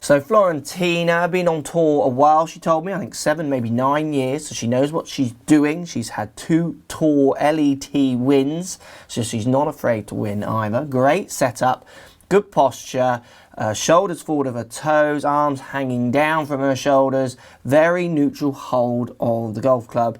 So Florentyna, been on tour a while, she told me, I think 7, maybe 9 years, so she knows what she's doing. She's had 2 tour LET wins, so she's not afraid to win either. Great setup, good posture, shoulders forward of her toes, arms hanging down from her shoulders, very neutral hold of the golf club,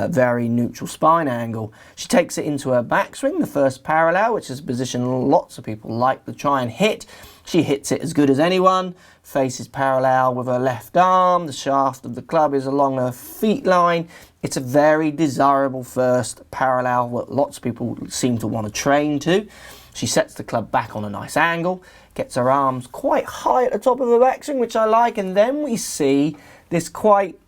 very neutral spine angle. She takes it into her backswing, the first parallel, which is a position lots of people like to try and hit. She hits it as good as anyone, faces parallel with her left arm, the shaft of the club is along her feet line. It's a very desirable first parallel, what lots of people seem to want to train to. She sets the club back on a nice angle, gets her arms quite high at the top of her backswing, which I like, and then we see this quite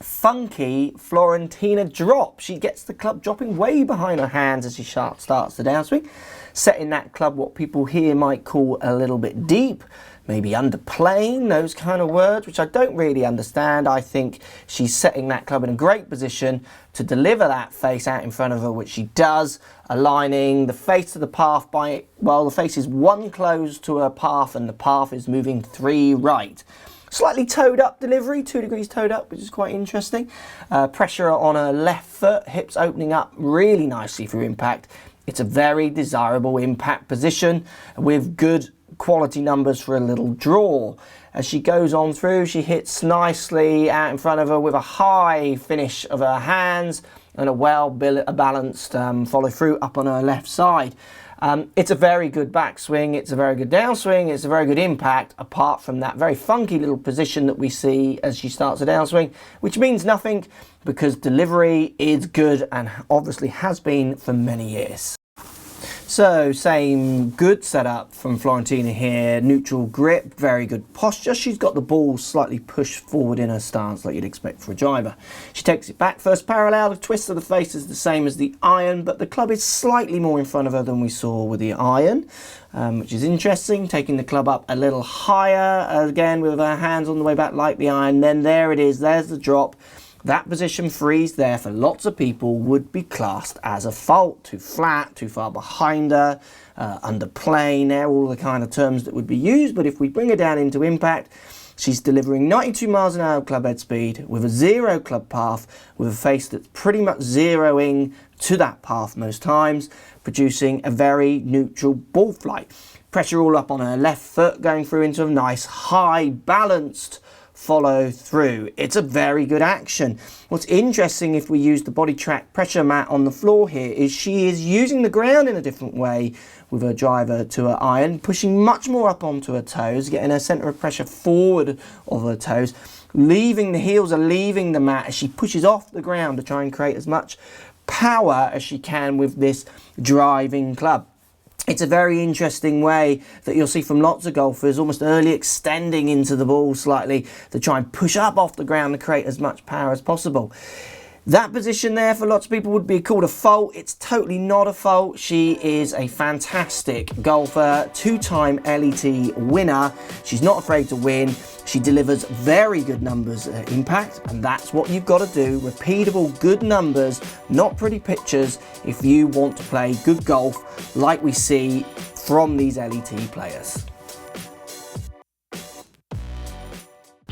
funky Florentyna drop. She gets the club dropping way behind her hands as she starts the downswing, setting that club what people here might call a little bit deep, maybe underplaying, those kind of words, which I don't really understand. I think she's setting that club in a great position to deliver that face out in front of her, which she does, aligning the face to the path by, well, the face is 1 close to her path and the path is moving 3 right. Slightly toed up delivery, 2 degrees toed up, which is quite interesting. Pressure on her left foot, hips opening up really nicely for impact. It's a very desirable impact position with good quality numbers for a little draw. As she goes on through, she hits nicely out in front of her with a high finish of her hands and a well-balanced follow through up on her left side. It's a very good backswing, it's a very good downswing, it's a very good impact, apart from that very funky little position that we see as she starts a downswing, which means nothing because delivery is good and obviously has been for many years. So same good setup from Florentyna here, neutral grip, very good posture. She's got the ball slightly pushed forward in her stance like you'd expect for a driver. She takes it back, first parallel, the twist of the face is the same as the iron, but the club is slightly more in front of her than we saw with the iron, which is interesting. Taking the club up a little higher, again with her hands on the way back like the iron, then there it is, there's the drop. That position freeze there for lots of people would be classed as a fault, too flat, too far behind her, underplaying there, all the kind of terms that would be used. But if we bring her down into impact, she's delivering 92 miles an hour club head speed with a 0 club path, with a face that's pretty much zeroing to that path most times, producing a very neutral ball flight. Pressure all up on her left foot, going through into a nice high balanced follow through. It's a very good action. What's interesting, if we use the boditrack pressure mat on the floor here, is she is using the ground in a different way with her driver to her iron, pushing much more up onto her toes, getting her center of pressure forward of her toes, leaving the heels are leaving the mat as she pushes off the ground to try and create as much power as she can with this driving club. It's a very interesting way that you'll see from lots of golfers, almost early extending into the ball slightly to try and push up off the ground to create as much power as possible. That position there for lots of people would be called a fault. It's totally not a fault. She is a fantastic golfer, 2-time LET winner. She's not afraid to win. She delivers very good numbers at impact, and that's what you've got to do. Repeatable, good numbers, not pretty pictures, if you want to play good golf like we see from these LET players.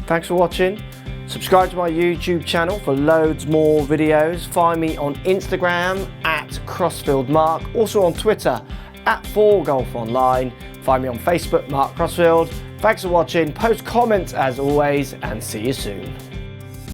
Thanks for watching. Subscribe to my YouTube channel for loads more videos. Find me on Instagram at Crossfield Mark, also on Twitter at 4golfonline. Find me on Facebook, Mark Crossfield. Thanks for watching. Post comments as always, and see you soon.